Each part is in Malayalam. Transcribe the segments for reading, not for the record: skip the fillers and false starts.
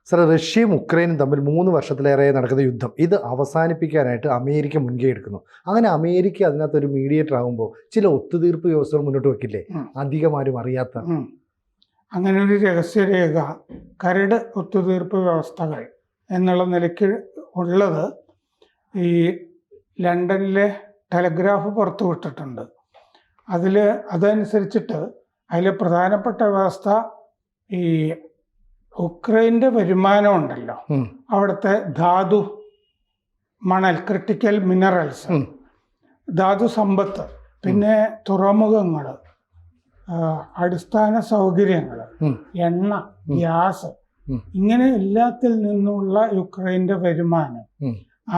സർ, റഷ്യയും ഉക്രൈനും തമ്മിൽ 3 വർഷത്തിലേറെ നടക്കുന്ന യുദ്ധം ഇത് അവസാനിപ്പിക്കാനായിട്ട് അമേരിക്ക മുൻകൈ എടുക്കുന്നു. അങ്ങനെ അമേരിക്ക അതിനകത്തൊരു മീഡിയേറ്റർ ആകുമ്പോൾ ചില ഒത്തുതീർപ്പ് വ്യവസ്ഥകൾ മുന്നോട്ട് വെക്കില്ലേ, അധികം ആരും അറിയാത്ത? അങ്ങനെ ഒരു രഹസ്യരേഖ, കരട് ഒത്തുതീർപ്പ് വ്യവസ്ഥകൾ എന്നുള്ള നിലയ്ക്ക് ഉള്ളത് ഈ ലണ്ടനിലെ ടെലഗ്രാഫ് പുറത്തുവിട്ടിട്ടുണ്ട്. അതനുസരിച്ചിട്ട് അതിലെ പ്രധാനപ്പെട്ട വ്യവസ്ഥ ഈ ഉക്രൈൻ്റെ വരുമാനം ഉണ്ടല്ലോ, അവിടുത്തെ ധാതു, മണൽ, ക്രിട്ടിക്കൽ മിനറൽസ്, ധാതു സമ്പത്ത്, പിന്നെ തുറമുഖങ്ങൾ, അടിസ്ഥാന സൗകര്യങ്ങൾ, എണ്ണ, ഗ്യാസ്, ഇങ്ങനെ എല്ലാത്തിൽ നിന്നുള്ള യുക്രൈൻ്റെ വരുമാനം,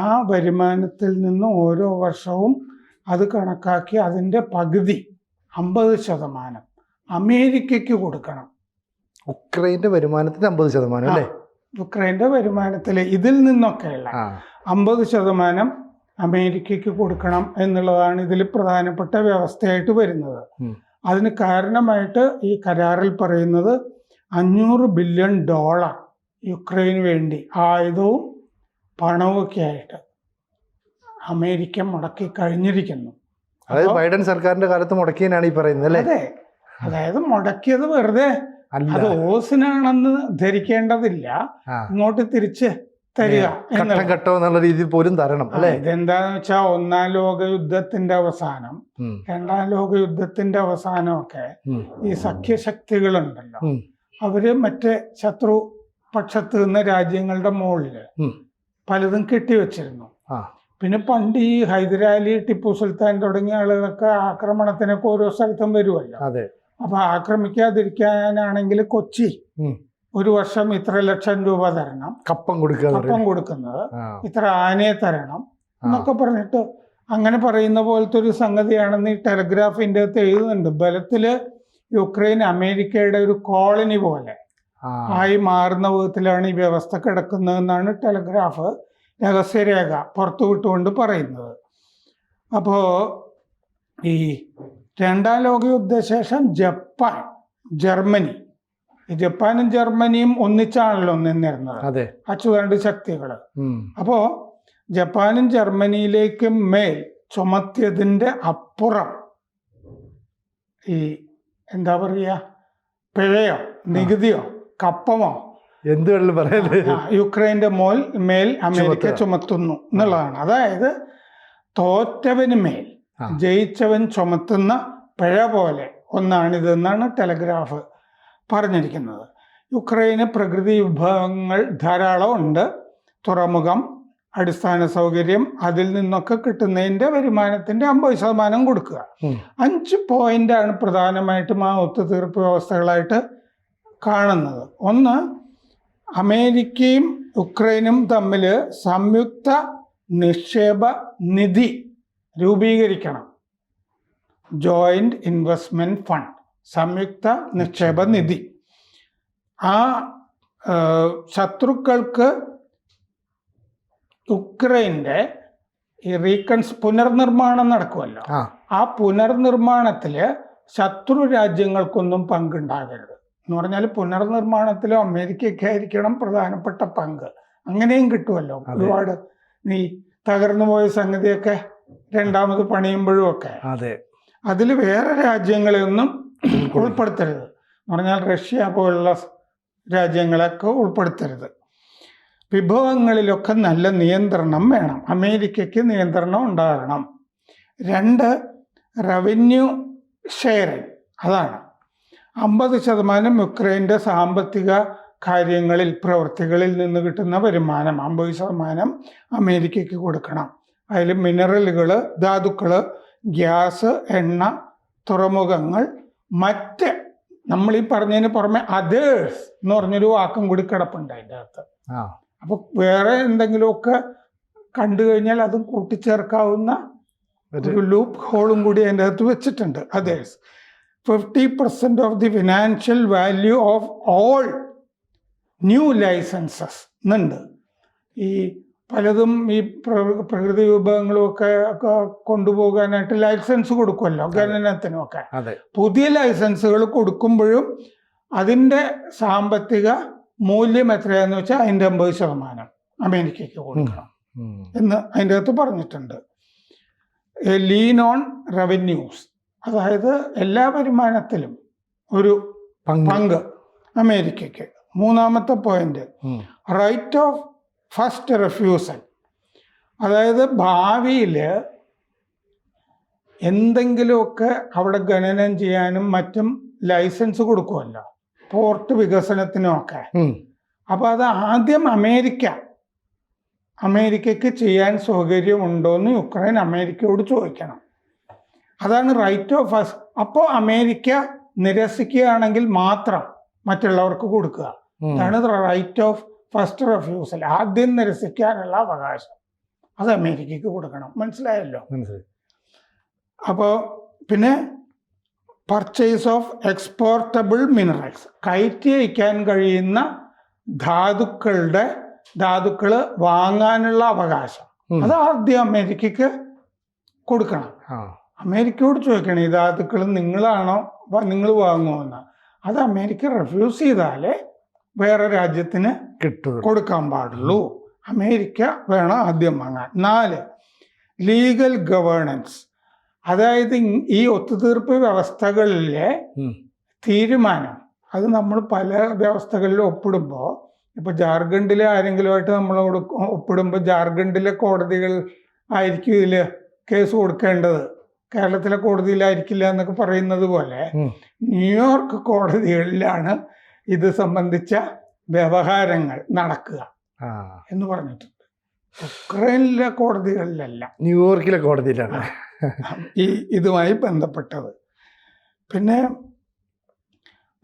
ആ വരുമാനത്തിൽ നിന്ന് ഓരോ വർഷവും അത് കണക്കാക്കി അതിൻ്റെ പകുതി 50% അമേരിക്കയ്ക്ക് കൊടുക്കണം. ഉക്രൈൻ്റെ വരുമാനത്തിന് 50% അല്ലേ? ഉക്രൈൻ്റെ വരുമാനത്തിൽ ഇതിൽ നിന്നൊക്കെയുള്ള 50% അമേരിക്കയ്ക്ക് കൊടുക്കണം എന്നുള്ളതാണ് ഇതിൽ പ്രധാനപ്പെട്ട വ്യവസ്ഥയായിട്ട് വരുന്നത്. അതിന് കാരണമായിട്ട് ഈ കരാറിൽ പറയുന്നത് $500 ബില്യൺ യുക്രൈന് വേണ്ടി ആയുധവും പണവും ഒക്കെ ആയിട്ട് അമേരിക്ക മുടക്കി കഴിഞ്ഞിരിക്കുന്നു. അതായത് ബൈഡൻ സർക്കാരിന്റെ കാലത്ത് മുടക്കിയതാണ് ഈ പറയുന്നത് അല്ലേ? അതെ, അതായത് മുടക്കിയത് വെറുതെ അത് ഓസിനാണെന്ന് ധരിക്കേണ്ടതില്ല, ഇങ്ങോട്ട് തിരിച്ച് തരിക ഘട്ടം എന്നുള്ള രീതിയിൽ പോലും തരണം അല്ലേ? ഇതെന്താന്ന് വെച്ചാൽ 1-ാം ലോക യുദ്ധത്തിന്റെ അവസാനം, 2-ാം ലോക യുദ്ധത്തിന്റെ അവസാനമൊക്കെ ഈ സഖ്യശക്തികളുണ്ടല്ലോ, അവര് മറ്റേ ശത്രു പക്ഷത്ത് നിന്ന് രാജ്യങ്ങളുടെ മുകളില് പലതും കെട്ടിവെച്ചിരുന്നു. പിന്നെ പണ്ട് ഈ ഹൈദരാലി, ടിപ്പു സുൽത്താൻ തുടങ്ങിയ ആളുകളൊക്കെ ആക്രമണത്തിനൊക്കെ ഓരോ സ്ഥലത്തും വരുമല്ലോ. അപ്പൊ ആക്രമിക്കാതിരിക്കാനാണെങ്കിൽ കൊച്ചി 1 വർഷം ഇത്ര ലക്ഷം രൂപ തരണം, കപ്പം കൊടുക്കുന്നത് ഇത്ര ആനയെ തരണം എന്നൊക്കെ പറഞ്ഞിട്ട് അങ്ങനെ പറയുന്ന പോലത്തെ ഒരു സംഗതിയാണെന്ന് ഈ ടെലഗ്രാഫിൻ്റെ അകത്ത് എഴുതുന്നുണ്ട്. ബലത്തില് യുക്രൈൻ അമേരിക്കയുടെ ഒരു കോളനി പോലെ ആയി മാറുന്ന വിധത്തിലാണ് ഈ വ്യവസ്ഥ കിടക്കുന്നതെന്നാണ് ടെലഗ്രാഫ് രഹസ്യരേഖ പുറത്തുവിട്ടുകൊണ്ട് പറയുന്നത്. അപ്പോൾ ഈ 2-ാം ലോക യുദ്ധശേഷം ജപ്പാനും ജർമ്മനിയും ഒന്നിച്ചാണല്ലോ നിന്നിരുന്നത്, അച്ചുതണ്ട് ശക്തികൾ. അപ്പോൾ ജപ്പാനും ജർമ്മനിയിലേക്കും മേൽ ചുമത്തിയതിൻ്റെ അപ്പുറം ഈ എന്താ പറയുക, പിഴയോ നികുതിയോ കപ്പമോ എന്ത് വേണമെങ്കിലും പറയാൻ യുക്രൈൻ്റെ മേൽ അമേരിക്ക ചുമത്തുന്നു എന്നുള്ളതാണ്. അതായത് തോറ്റവന് മേൽ ജയിച്ചവൻ ചുമത്തുന്ന പിഴ പോലെ ഒന്നാണിതെന്നാണ് ടെലഗ്രാഫ് പറഞ്ഞിരിക്കുന്നത്. യുക്രൈന് പ്രകൃതി വിഭവങ്ങൾ ധാരാളം ഉണ്ട്, തുറമുഖം, അടിസ്ഥാന സൗകര്യം, അതിൽ നിന്നൊക്കെ കിട്ടുന്നതിൻ്റെ വരുമാനത്തിൻ്റെ 50% കൊടുക്കുക. 5 പോയിന്റാണ് പ്രധാനമായിട്ടും ആ ഒത്തുതീർപ്പ് വ്യവസ്ഥകളായിട്ട് കാണുന്നത്. ഒന്ന്, അമേരിക്കയും ഉക്രൈനും തമ്മിൽ സംയുക്ത നിക്ഷേപ നിധി രൂപീകരിക്കണം. ജോയിന്റ് ഇൻവെസ്റ്റ്മെന്റ് ഫണ്ട്, സംയുക്ത നിക്ഷേപ നിധി. ആ ശത്രുക്കൾക്ക് യുക്രൈൻ്റെ ഈ പുനർനിർമ്മാണം നടക്കുമല്ലോ, ആ പുനർനിർമ്മാണത്തിൽ ശത്രു രാജ്യങ്ങൾക്കൊന്നും പങ്കുണ്ടാകരുത് എന്ന് പറഞ്ഞാൽ പുനർനിർമ്മാണത്തിലും അമേരിക്കയ്ക്ക് ആയിരിക്കണം പ്രധാനപ്പെട്ട പങ്ക്. അങ്ങനെയും കിട്ടുമല്ലോ ഒരുപാട്. നീ തകർന്നു പോയ സംഗതിയൊക്കെ രണ്ടാമത് പണിയുമ്പോഴും ഒക്കെ അതിൽ വേറെ രാജ്യങ്ങളെയൊന്നും ഉൾപ്പെടുത്തരുത് എന്ന് പറഞ്ഞാൽ റഷ്യ പോലുള്ള രാജ്യങ്ങളൊക്കെ ഉൾപ്പെടുത്തരുത്. വിഭവങ്ങളിലൊക്കെ നല്ല നിയന്ത്രണം വേണം, അമേരിക്കയ്ക്ക് നിയന്ത്രണം ഉണ്ടാകണം. 2, റവന്യൂ ഷെയറിങ്, അതാണ് 50% യുക്രൈൻ്റെ സാമ്പത്തിക കാര്യങ്ങളിൽ, പ്രവൃത്തികളിൽ നിന്ന് കിട്ടുന്ന വരുമാനം 50% അമേരിക്കയ്ക്ക് കൊടുക്കണം. അതിൽ മിനറലുകൾ, ധാതുക്കൾ, ഗ്യാസ്, എണ്ണ, തുറമുഖങ്ങൾ, മറ്റ് നമ്മൾ ഈ പറഞ്ഞതിന് പുറമെ അതേഴ്സ് എന്ന് പറഞ്ഞൊരു വാക്കും കൂടി കിടപ്പുണ്ട് അതിൻ്റെ അകത്ത്. അപ്പോൾ വേറെ എന്തെങ്കിലുമൊക്കെ കണ്ടു കഴിഞ്ഞാൽ അതും കൂട്ടിച്ചേർക്കാവുന്ന ഒരു ലൂപ്പ് ഹോളും കൂടി അതിൻ്റെ അകത്ത് വെച്ചിട്ടുണ്ട്. Others 50% of the financial value of all new licences എന്നുണ്ട്. ഈ പലതും ഈ പ്രകൃതി വിഭവങ്ങളുമൊക്കെ കൊണ്ടുപോകാനായിട്ട് ലൈസൻസ് കൊടുക്കുമല്ലോ, ഖനനത്തിനുമൊക്കെ. പുതിയ ലൈസൻസുകൾ കൊടുക്കുമ്പോഴും അതിൻ്റെ സാമ്പത്തിക മൂല്യം എത്രയാന്ന് വെച്ചാൽ അതിൻ്റെ 50% അമേരിക്കയ്ക്ക് കൊടുക്കണം എന്ന് അതിൻ്റെ അകത്ത് പറഞ്ഞിട്ടുണ്ട്. ലീൻ ഓൺ റവന്യൂസ്, അതായത് എല്ലാ വരുമാനത്തിലും ഒരു പങ്ക് അമേരിക്കയ്ക്ക്. മൂന്നാമത്തെ point, right of first refusal, അതായത് ഭാവിയിൽ എന്തെങ്കിലുമൊക്കെ അവിടെ ഖനനം ചെയ്യാനും മറ്റും ലൈസൻസ് കൊടുക്കുമല്ലോ, പോർട്ട് വികസനത്തിനുമൊക്കെ. അപ്പോൾ അത് ആദ്യം അമേരിക്കയ്ക്ക് ചെയ്യാൻ സൗകര്യമുണ്ടോയെന്ന് യുക്രൈൻ അമേരിക്കയോട് ചോദിക്കണം. അതാണ് റൈറ്റ് ഓഫ് ഫസ്റ്റ്. അപ്പോൾ അമേരിക്ക നിരസിക്കുകയാണെങ്കിൽ മാത്രം മറ്റുള്ളവർക്ക് കൊടുക്കുക. അതാണ് റൈറ്റ് ഓഫ് ഫസ്റ്റ് റിഫ്യൂസൽ. ആദ്യം നിരസിക്കാനുള്ള അവകാശം അത് അമേരിക്കയ്ക്ക് കൊടുക്കണം. മനസ്സിലായല്ലോ? അപ്പോൾ പിന്നെ പർച്ചേസ് ഓഫ് എക്സ്പോർട്ടബിൾ മിനറൽസ്, കയറ്റി അയക്കാൻ കഴിയുന്ന ധാതുക്കൾ വാങ്ങാനുള്ള അവകാശം അത് ആദ്യം അമേരിക്കയ്ക്ക് കൊടുക്കണം. അമേരിക്കയോട് ചോദിക്കണം, ഈ ധാതുക്കൾ നിങ്ങൾ വാങ്ങുമെന്ന്. അത് അമേരിക്ക റിഫ്യൂസ് ചെയ്താലേ വേറെ രാജ്യത്തിന് കൊടുക്കാൻ പാടുള്ളൂ. അമേരിക്ക വേണം ആദ്യം വാങ്ങാൻ. 4, ലീഗൽ ഗവേണൻസ്, അതായത് ഈ ഒത്തുതീർപ്പ് വ്യവസ്ഥകളിലെ തീരുമാനം അത് നമ്മൾ പല വ്യവസ്ഥകളിൽ ഒപ്പിടുമ്പോൾ, ഇപ്പോൾ ജാർഖണ്ഡിലെ ആരെങ്കിലുമായിട്ട് നമ്മൾ ഒപ്പിടുമ്പോൾ ജാർഖണ്ഡിലെ കോടതികൾ ആയിരിക്കും ഇതിൽ കേസ് കൊടുക്കേണ്ടത്, കേരളത്തിലെ കോടതിയിലായിരിക്കില്ല എന്നൊക്കെ പറയുന്നത് പോലെ ന്യൂയോർക്ക് കോടതികളിലാണ് ഇത് സംബന്ധിച്ച വ്യവഹാരങ്ങൾ നടക്കുക എന്ന് പറഞ്ഞിട്ടുണ്ട്. ഉക്രൈനിലെ കോടതികളിലല്ല, ന്യൂയോർക്കിലെ കോടതിയിലാണ് ഇതുമായി ബന്ധപ്പെട്ടത്. പിന്നെ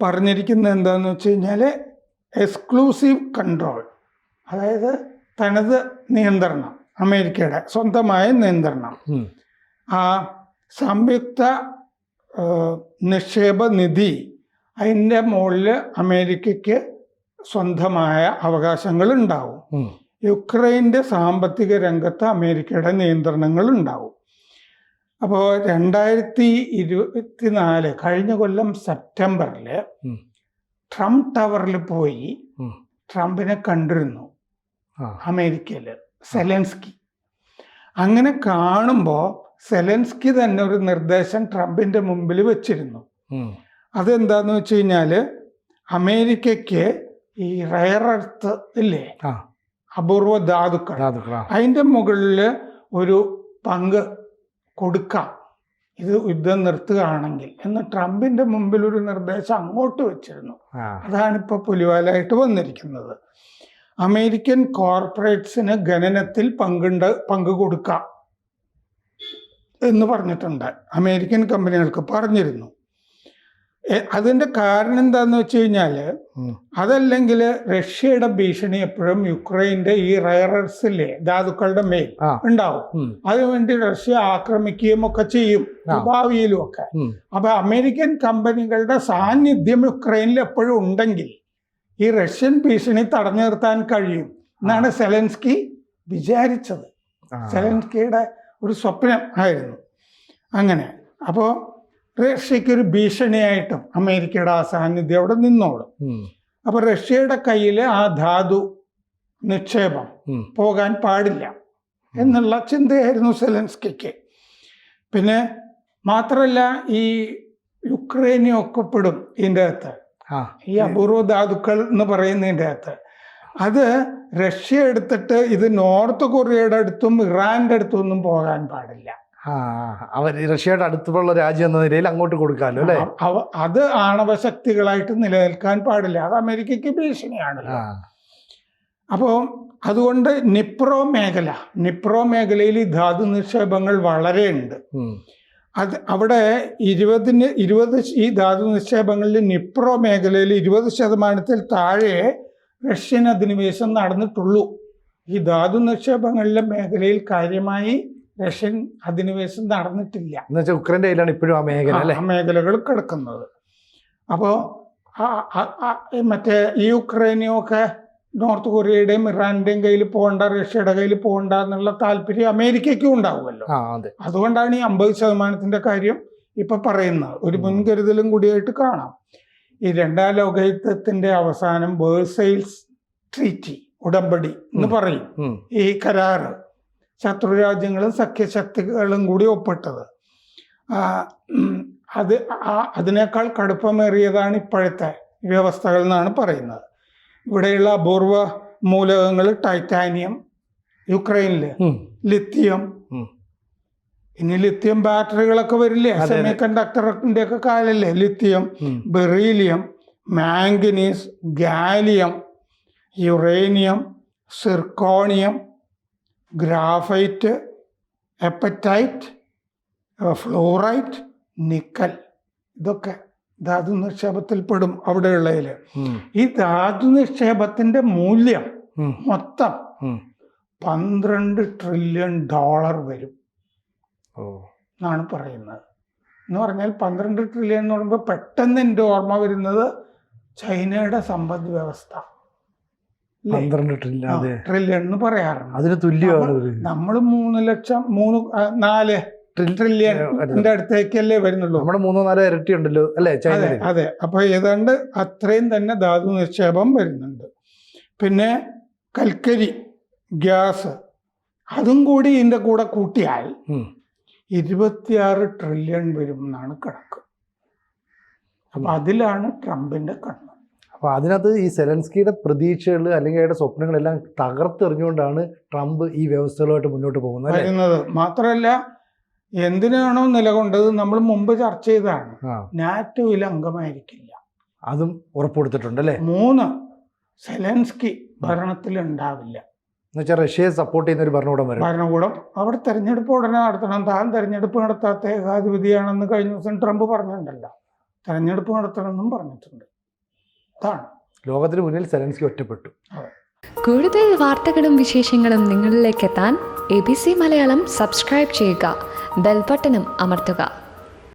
പറഞ്ഞിരിക്കുന്നത് എന്താന്ന് വെച്ച് കഴിഞ്ഞാൽ എക്സ്ക്ലൂസീവ് കൺട്രോൾ, അതായത് തനത് നിയന്ത്രണം, അമേരിക്കയുടെ സ്വന്തമായ നിയന്ത്രണം. ആ സംയുക്ത നിക്ഷേപ നിധി, അതിൻ്റെ മുകളിൽ അമേരിക്കയ്ക്ക് സ്വന്തമായ അവകാശങ്ങൾ ഉണ്ടാവും. യുക്രൈൻ്റെ സാമ്പത്തിക രംഗത്ത് അമേരിക്കയുടെ നിയന്ത്രണങ്ങൾ ഉണ്ടാവും. അപ്പോൾ 2024 കഴിഞ്ഞ കൊല്ലം സെപ്റ്റംബറിൽ ട്രംപ് ടവറിൽ പോയി ട്രംപിനെ കണ്ടിരുന്നു അമേരിക്കയിൽ സെലൻസ്കി. അങ്ങനെ കാണുമ്പോൾ സെലൻസ്കി തന്നെ ഒരു നിർദ്ദേശം ട്രംപിൻ്റെ മുമ്പിൽ വെച്ചിരുന്നു. അതെന്താന്ന് വെച്ച് കഴിഞ്ഞാൽ അമേരിക്കയ്ക്ക് ഈ റയർ എർത്ത് ഇല്ലേ, അപൂർവ ധാതുക്കൾ, അതിൻ്റെ മുകളിൽ ഒരു പങ്ക് കൊടുക്കാം ഇത് യുദ്ധം നിർത്തുകയാണെങ്കിൽ എന്ന് ട്രംപിൻ്റെ മുമ്പിൽ ഒരു നിർദ്ദേശം അങ്ങോട്ട് വെച്ചിരുന്നു. അതാണിപ്പോൾ പുലിവാലായിട്ട് വന്നിരിക്കുന്നത്. അമേരിക്കൻ കോർപ്പറേറ്റ്സിന് ഖനനത്തിൽ പങ്ക് കൊടുക്കാം എന്ന് പറഞ്ഞിട്ടുണ്ട്, അമേരിക്കൻ കമ്പനികൾക്ക് പറഞ്ഞിരുന്നു. അതിൻ്റെ കാരണം എന്താന്ന് വെച്ച് കഴിഞ്ഞാൽ, അതല്ലെങ്കിൽ റഷ്യയുടെ ഭീഷണി എപ്പോഴും യുക്രൈൻ്റെ ഈ റയറേഴ്സിലെ ധാതുക്കളുടെ മേൽ ഉണ്ടാവും. അതിനുവേണ്ടി റഷ്യ ആക്രമിക്കുകയും ഒക്കെ ചെയ്യും ഭാവിയിലും ഒക്കെ. അപ്പൊ അമേരിക്കൻ കമ്പനികളുടെ സാന്നിധ്യം യുക്രൈനിൽ എപ്പോഴും ഉണ്ടെങ്കിൽ ഈ റഷ്യൻ ഭീഷണി തടഞ്ഞു നിർത്താൻ കഴിയും എന്നാണ് സെലൻസ്കി വിചാരിച്ചത്. സെലൻസ്കിയുടെ ഒരു സ്വപ്നം ആയിരുന്നു അങ്ങനെ. അപ്പോൾ റഷ്യക്കൊരു ഭീഷണിയായിട്ടും അമേരിക്കയുടെ ആ സാന്നിധ്യം അവിടെ നിന്നോളും. അപ്പൊ റഷ്യയുടെ കയ്യിൽ ആ ധാതു നിക്ഷേപം പോകാൻ പാടില്ല എന്നുള്ള ചിന്തയായിരുന്നു സെലൻസ്കിക്ക്. പിന്നെ മാത്രമല്ല, ഈ യുക്രൈനിയൊക്കെ പെടും ഇതിൻ്റെ അകത്ത്, ഈ അപൂർവ ധാതുക്കൾ എന്ന് പറയുന്നതിൻ്റെ അകത്ത്. അത് റഷ്യ എടുത്തിട്ട് ഇത് നോർത്ത് കൊറിയയുടെ അടുത്തും ഇറാൻ്റെ അടുത്തും ഒന്നും പോകാൻ പാടില്ല. അവർ റഷ്യയുടെ അടുത്തുള്ള രാജ്യം എന്ന നിലയിൽ അങ്ങോട്ട് കൊടുക്കാമല്ലോ അല്ലേ. അത് ആണവശക്തികളായിട്ട് നിലനിൽക്കാൻ പാടില്ല, അത് അമേരിക്കയ്ക്ക് ഭീഷണിയാണല്ലോ. അപ്പോൾ അതുകൊണ്ട് നിപ്രോ മേഖലയിൽ ഈ ധാതു നിക്ഷേപങ്ങൾ വളരെ ഉണ്ട്. അത് അവിടെ 20 ഈ ധാതു നിക്ഷേപങ്ങളിൽ നിപ്രോ മേഖലയിൽ 20% താഴെ റഷ്യൻ അധിനിവേശം നടന്നിട്ടുള്ളൂ. ഈ ധാതു നിക്ഷേപങ്ങളിലെ മേഖലയിൽ കാര്യമായി റഷ്യൻ അധിനിവേശം നടന്നിട്ടില്ല. എന്നുവെച്ചാൽ ഉക്രൈൻ്റെ കയ്യിലാണ് ഇപ്പോഴും ആ മേഖല, ആ മേഖലകൾ കിടക്കുന്നത്. അപ്പോൾ മറ്റേ ഈ യുക്രൈനെയൊക്കെ നോർത്ത് കൊറിയയുടെയും ഇറാന്റെയും കയ്യിൽ പോകണ്ട, റഷ്യയുടെ കയ്യിൽ പോകണ്ട എന്നുള്ള താല്പര്യം അമേരിക്കയ്ക്കും ഉണ്ടാവുമല്ലോ. അതുകൊണ്ടാണ് ഈ 50% കാര്യം ഇപ്പൊ പറയുന്നത്. ഒരു മുൻകരുതലും കൂടിയായിട്ട് കാണാം. ഈ രണ്ടാം ലോകയുദ്ധത്തിന്റെ അവസാനം വേഴ്സൈൽസ് ട്രീറ്റി, ഉടമ്പടി എന്ന് പറയും, ഈ കരാറ് ശത്രുരാജ്യങ്ങളും സഖ്യശക്തികളും കൂടി ഒപ്പിട്ടത്. അതിനേക്കാൾ കടുപ്പമേറിയതാണ് ഇപ്പോഴത്തെ വ്യവസ്ഥകൾ എന്നാണ് പറയുന്നത്. ഇവിടെയുള്ള അപൂർവ മൂലകങ്ങൾ ടൈറ്റാനിയം, യുക്രൈനില് ലിത്തിയം, ഇനി ലിത്തിയം ബാറ്ററികളൊക്കെ വരില്ലേ, സെമി കണ്ടക്ടറിന്റെ ഒക്കെ കാലല്ലേ, lithium, beryllium, manganese, gallium, uranium, zirconium, graphite, apatite, fluorite, nickel, ഇതൊക്കെ ധാതു നിക്ഷേപത്തിൽ പെടും അവിടെയുള്ളതിൽ. ഈ ധാതു നിക്ഷേപത്തിന്റെ മൂല്യം മൊത്തം $12 ട്രില്യൺ വരും എന്നാണ് പറയുന്നത്. എന്ന് പറഞ്ഞാൽ 12 ട്രില്യൺ എന്ന് പറയുമ്പോൾ പെട്ടെന്ന് എൻ്റെ ഓർമ്മ വരുന്നത് ചൈനയുടെ സമ്പദ് വ്യവസ്ഥ. 12 ട്രില്യൺ എന്ന് പറയാറുണ്ട്. അതിന് തുല്യമാണ് നമ്മൾ 4 ട്രില്യണിന്റെ അടുത്തേക്കല്ലേ വരുന്നുള്ളൂ. നമ്മുടെ 3-4 ഇരട്ടി ഉണ്ടല്ലോ അല്ലേ ചൈന? അതെ. അപ്പൊ ഏതാണ്ട് അത്രയും തന്നെ ധാതു നിക്ഷേപം വരുന്നുണ്ട്. പിന്നെ കൽക്കരി, ഗ്യാസ്, അതും കൂടി ഇതിന്റെ കൂടെ കൂട്ടിയാൽ 26 ട്രില്യൺ വരും എന്നാണ് കണക്ക്. അപ്പൊ അതിലാണ് ട്രംപിന്റെ കണ്ണ്. അപ്പൊ അതിനകത്ത് ഈ സെലൻസ്കിയുടെ പ്രതീക്ഷകൾ അല്ലെങ്കിൽ അയാളുടെ സ്വപ്നങ്ങളെല്ലാം തകർത്തെറിഞ്ഞുകൊണ്ടാണ് ട്രംപ് ഈ വ്യവസ്ഥകളുമായിട്ട് മുന്നോട്ട് പോകുന്നത്. മാത്രമല്ല, എന്തിനാണോ നിലകൊണ്ടത് നമ്മൾ മുമ്പ് ചർച്ച ചെയ്തതാണ്, നാറ്റോയിൽ അംഗമായിരിക്കില്ല. അതും ഉറപ്പുകൊടുത്തിട്ടുണ്ടല്ലേ. 3 സെലൻസ്കി ഭരണത്തിൽ ഉണ്ടാവില്ല. എന്നുവെച്ചാൽ റഷ്യയെ സപ്പോർട്ട് ചെയ്യുന്ന ഒരു ഭരണകൂടം അവിടെ തെരഞ്ഞെടുപ്പ് ഉടനെ നടത്തണം. താൻ തെരഞ്ഞെടുപ്പ് നടത്താത്ത ഏകാധിപതിയാണെന്ന് കഴിഞ്ഞ ദിവസം ട്രംപ് പറഞ്ഞിട്ടുണ്ടല്ലോ. തെരഞ്ഞെടുപ്പ് നടത്തണമെന്നും പറഞ്ഞിട്ടുണ്ട്. അതാണ് ലോകത്തിന് മുന്നിൽ സെലൻസ്കി ഒറ്റപ്പെട്ടു. കൂടുതൽ വാർത്തകളും വിശേഷങ്ങളും നിങ്ങളിലേക്ക് എത്താൻ ABC മലയാളം സബ്സ്ക്രൈബ് ചെയ്യുക, ബെൽബട്ടനും അമർത്തുക.